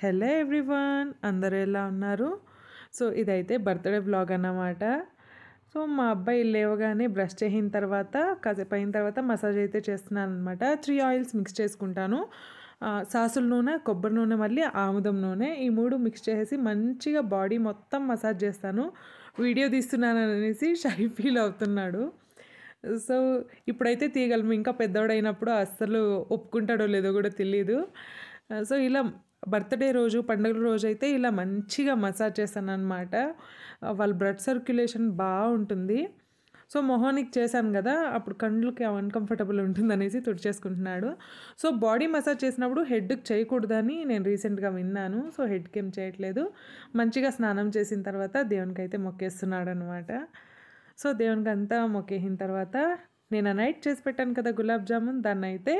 Hello everyone, అందరూ ఎలా ఉన్నారు? సో ఇదైతే బర్త్డే వ్లాగ్ అన్నమాట. సో మా అబ్బాయి లేవగానే బ్రష్ చేసిన తర్వాత కాసేపు అయిన తర్వాత మసాజ్ అయితే చేస్తున్నాను అనమాట. 3 ఆయిల్స్ మిక్స్ చేసుకుంటాను. సాసుల నూనె, కొబ్బరి నూనె, మళ్ళీ ఆముదం నూనె, ఈ 3 మిక్స్ చేసి మంచిగా బాడీ మొత్తం మసాజ్ చేస్తాను. వీడియో తీస్తున్నాను అనేసి షై ఫీల్ అవుతున్నాడు. సో ఇప్పుడైతే తీయగలము, ఇంకా పెద్దోడైనప్పుడు అస్సలు ఒప్పుకుంటాడో లేదో కూడా తెలియదు. సో ఇలా బర్త్డే రోజు, పండుగల రోజు అయితే ఇలా మంచిగా మసాజ్ చేస్తాను అనమాట. వాళ్ళ బ్లడ్ సర్క్యులేషన్ బాగుంటుంది. సో మొహానికి చేశాను కదా, అప్పుడు కళ్ళకి అన్కంఫర్టబుల్ ఉంటుందనేసి తుడిచేసుకుంటున్నాడు. సో బాడీ మసాజ్ చేసినప్పుడు హెడ్కి చేయకూడదని నేను రీసెంట్గా విన్నాను. సో హెడ్కి ఏం చేయట్లేదు. మంచిగా స్నానం చేసిన తర్వాత దేవునికి అయితే మొక్కేస్తున్నాడు అనమాట. సో దేవునికి అంతా మొక్కేసిన తర్వాత నేను నైట్ చేసి పెట్టాను కదా గులాబ్ జామున్, దాన్ని అయితే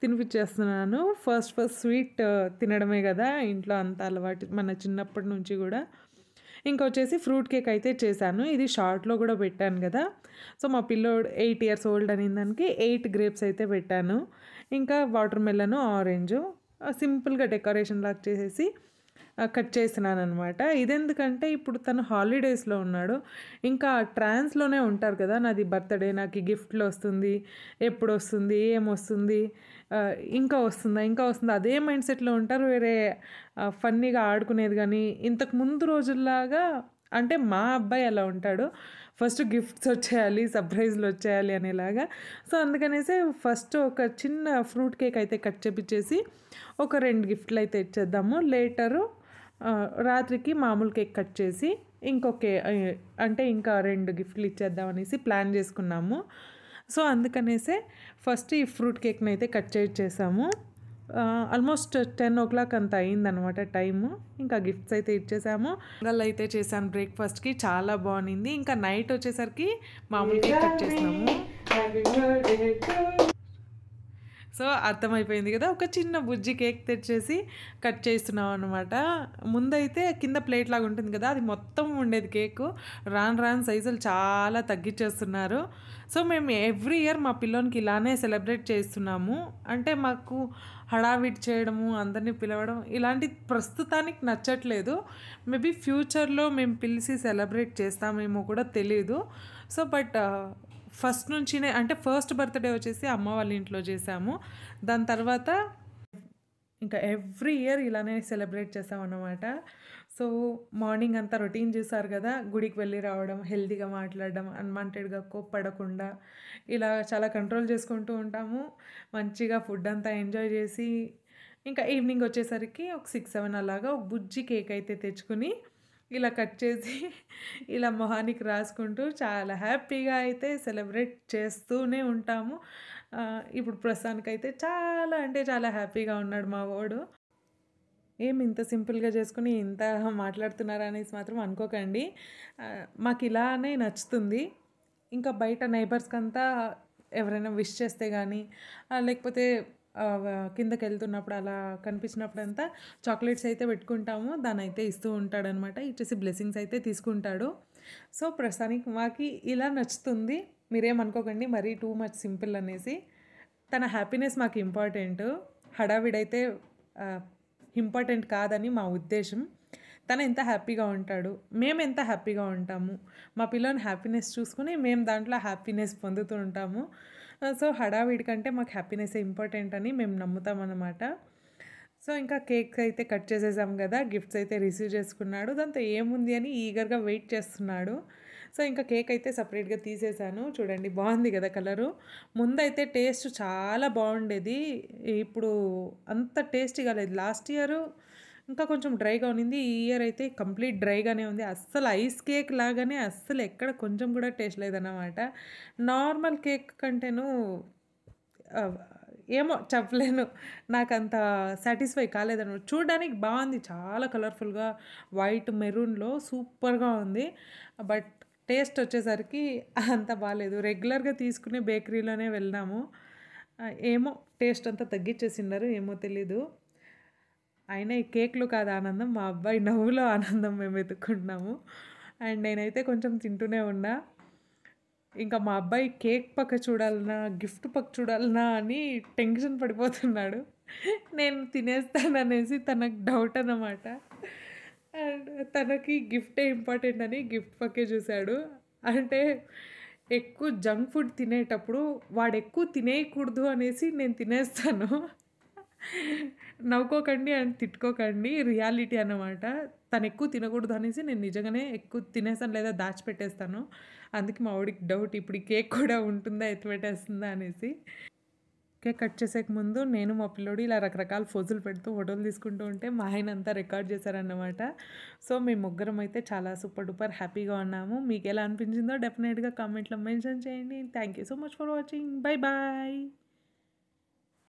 తినిపించేస్తున్నాను. ఫస్ట్ స్వీట్ తినడమే కదా ఇంట్లో అంత అలవాటు మన చిన్నప్పటి నుంచి కూడా. ఇంకొచ్చేసి ఫ్రూట్ కేక్ అయితే చేశాను. ఇది షార్ట్లో కూడా పెట్టాను కదా. సో మా పిల్లోడు 8 ఇయర్స్ ఓల్డ్ అని దానికి 8 గ్రేప్స్ అయితే పెట్టాను. ఇంకా వాటర్ మెలను, ఆరెంజు సింపుల్గా డెకరేషన్ లాగా చేసేసి కట్ చేస్తున్నాను అనమాట. ఇదెందుకంటే ఇప్పుడు తను హాలిడేస్లో ఉన్నాడు. ఇంకా ట్రాన్స్లోనే ఉంటారు కదా, నాది బర్త్డే, నాకు గిఫ్ట్లు వస్తుంది, ఎప్పుడు వస్తుంది, ఏమొస్తుంది, ఇంకా వస్తుందా ఇంకా వస్తుందా, అదే మైండ్ సెట్లో ఉంటారు. వేరే ఫన్నీగా ఆడుకునేది కానీ ఇంతకు ముందు రోజుల్లాగా అంటే మా అబ్బాయి అలా ఉంటాడు. ఫస్ట్ గిఫ్ట్స్ వచ్చేయాలి, సర్ప్రైజ్లు వచ్చేయాలి అనేలాగా. సో అందుకనేసి ఫస్ట్ ఒక చిన్న ఫ్రూట్ కేక్ అయితే కట్ చేపించేసి ఒక 2 గిఫ్ట్లు అయితే ఇచ్చేద్దాము. లేటరు రాత్రికి మామూలు కేక్ కట్ చేసి అంటే ఇంకా 2 గిఫ్ట్లు ఇచ్చేద్దాం అనేసి ప్లాన్ చేసుకున్నాము. సో అందుకనేసే ఫస్ట్ ఈ ఫ్రూట్ కేక్ని అయితే కట్ చేసాము. ఆల్మోస్ట్ 10 o'clock అంత అయిందనమాట టైము. ఇంకా గిఫ్ట్స్ అయితే ఇచ్చేసాము. పొంగల్ అయితే చేశాను బ్రేక్ఫాస్ట్కి, చాలా బాగుంది. ఇంకా నైట్ వచ్చేసరికి మామూలు కేక్ కట్ చేసినాము. సో అర్థమైపోయింది కదా, ఒక చిన్న బుజ్జి కేక్ తెచ్చేసి కట్ చేస్తున్నాం అనమాట. ముందైతే కింద ప్లేట్ లాగా ఉంటుంది కదా, అది మొత్తం ఉండేది కేకు. రాను సైజులు చాలా తగ్గించేస్తున్నారు. సో మేము ఎవ్రీ ఇయర్ మా పిల్లోనికి ఇలానే సెలబ్రేట్ చేస్తున్నాము. అంటే మాకు హడావిడి చేయడము, అందరినీ పిలవడం ఇలాంటి ప్రస్తుతానికి నచ్చట్లేదు. మేబీ ఫ్యూచర్లో మేము పిలిచి సెలబ్రేట్ చేస్తామేమో కూడా తెలీదు. సో బట్ ఫస్ట్ నుంచినే అంటే ఫస్ట్ బర్త్డే వచ్చేసి అమ్మ వాళ్ళ ఇంట్లో చేసాము. దాని తర్వాత ఇంకా ఎవ్రీ ఇయర్ ఇలానే సెలబ్రేట్ చేసామన్నమాట. సో మార్నింగ్ అంతా రొటీన్ చూసారు కదా, గుడికి వెళ్ళి రావడం, హెల్తీగా మాట్లాడడం, అన్వాంటెడ్గా కోప్పడకుండా ఇలా చాలా కంట్రోల్ చేసుకుంటూ ఉంటాము. మంచిగా ఫుడ్ అంతా ఎంజాయ్ చేసి ఇంకా ఈవినింగ్ వచ్చేసరికి ఒక 6-7 అలాగా ఒక బుజ్జి కేక్ అయితే తెచ్చుకుని ఇలా కట్ చేసి ఇలా మొహానికి రాసుకుంటూ చాలా హ్యాపీగా అయితే సెలబ్రేట్ చేస్తూనే ఉంటాము. ఇప్పుడు ప్రస్తుతానికైతే చాలా అంటే చాలా హ్యాపీగా ఉన్నాడు మా వాడు. ఏమి ఇంత సింపుల్గా చేసుకుని ఇంత మాట్లాడుతున్నారా అనేసి మాత్రం అనుకోకండి. మాకు ఇలానే నచ్చుతుంది. ఇంకా బయట నైబర్స్కి అంతా ఎవరైనా విష్ చేస్తే కానీ లేకపోతే కిందకి వెళ్తున్నప్పుడు అలా కనిపించినప్పుడంతా చాక్లెట్స్ అయితే పెట్టుకుంటాము. దాన్ని అయితే ఇస్తూ ఉంటాడనమాట. ఇచ్చేసి బ్లెస్సింగ్స్ అయితే తీసుకుంటాడు. సో ప్రస్తుతానికి మాకు ఇలా నచ్చుతుంది. మీరేమనుకోకండి మరీ టూ మచ్ సింపుల్ అనేసి. తన హ్యాపీనెస్ మాకు ఇంపార్టెంట్, హడావిడైతే ఇంపార్టెంట్ కాదని మా ఉద్దేశం. తను ఎంత హ్యాపీగా ఉంటాడు, మేము ఎంత హ్యాపీగా ఉంటాము, మా పిల్లని హ్యాపీనెస్ చూసుకుని మేము దాంట్లో హ్యాపీనెస్ పొందుతూ ఉంటాము. సో హడావిడి కంటే మాకు హ్యాపీనెస్ ఇంపార్టెంట్ అని మేము నమ్ముతామన్నమాట. సో ఇంకా కేక్ అయితే కట్ చేసేసాం కదా, గిఫ్ట్స్ అయితే రిసీవ్ చేసుకున్నాడు. దాంతో ఏముంది అని ఈగర్గా వెయిట్ చేస్తున్నాడు. సో ఇంకా కేక్ అయితే సపరేట్గా తీసేసాను. చూడండి బాగుంది కదా కలరు. ముందైతే టేస్ట్ చాలా బాగుండేది, ఇప్పుడు అంత టేస్టీగా లేదు. లాస్ట్ ఇయర్ ఇంకా కొంచెం డ్రైగా ఉన్నింది, ఈ ఇయర్ అయితే కంప్లీట్ డ్రైగానే ఉంది. అస్సలు ఐస్ కేక్ లాగానే అస్సలు ఎక్కడ కొంచెం కూడా టేస్ట్ లేదన్నమాట. నార్మల్ కేక్ కంటేను ఏమో చెప్పలేను, నాకు అంత సాటిస్ఫై కాలేదన్నమాట. చూడడానికి బాగుంది, చాలా కలర్ఫుల్గా వైట్ మెరూన్లో సూపర్గా ఉంది. బట్ టేస్ట్ వచ్చేసరికి అంత బాగాలేదు. రెగ్యులర్గా తీసుకునే బేకరీలోనే వెళ్ళాము, ఏమో టేస్ట్ అంతా తగ్గించేసినారు, ఏమో తెలీదు. అయినా ఈ కేక్లో కాదు ఆనందం, మా అబ్బాయి నవ్వులో ఆనందం మేము వెతుక్కుంటున్నాము. అండ్ నేనైతే కొంచెం తింటూనే ఉన్నా. ఇంకా మా అబ్బాయి కేక్ పక్క చూడాలన్నా గిఫ్ట్ పక్క చూడాలన్నా అని టెన్షన్ పడిపోతున్నాడు. నేను తినేస్తాననేసి తనకు డౌట్ అన్నమాట. అండ్ తనకి గిఫ్టే ఇంపార్టెంట్ అని గిఫ్ట్ పక్కే చూసాడు. అంటే ఎక్కువ జంక్ ఫుడ్ తినేటప్పుడు వాడెక్కువ తినేయకూడదు అనేసి నేను తినేస్తాను. నవ్వుకోకండి అండ్ తిట్టుకోకండి. రియాలిటీ అన్నమాట. తనెక్కువ తినకూడదు అనేసి నేను నిజంగానే ఎక్కువ తినేసాను లేదా దాచిపెట్టేస్తాను. అందుకే మా వోడికి డౌట్ ఇప్పుడు ఈ కేక్ కూడా ఉంటుందా, ఎత్తిపెట్టేస్తుందా అనేసి. కేక్ కట్ చేసేకి ముందు నేను మా పిల్లోడు ఇలా రకరకాల ఫోజులు పెడుతూ ఫోటోలు తీసుకుంటూ ఉంటే మా ఆయన అంతా రికార్డ్ చేశారన్నమాట. సో, మేము ముగ్గురం అయితే చాలా సూపర్ డూపర్ హ్యాపీగా ఉన్నాము. మీకెలా అనిపించిందో డెఫినెట్‌గా కామెంట్‌లో మెన్షన్ చేయండి. Thank you so much for watching. Bye bye.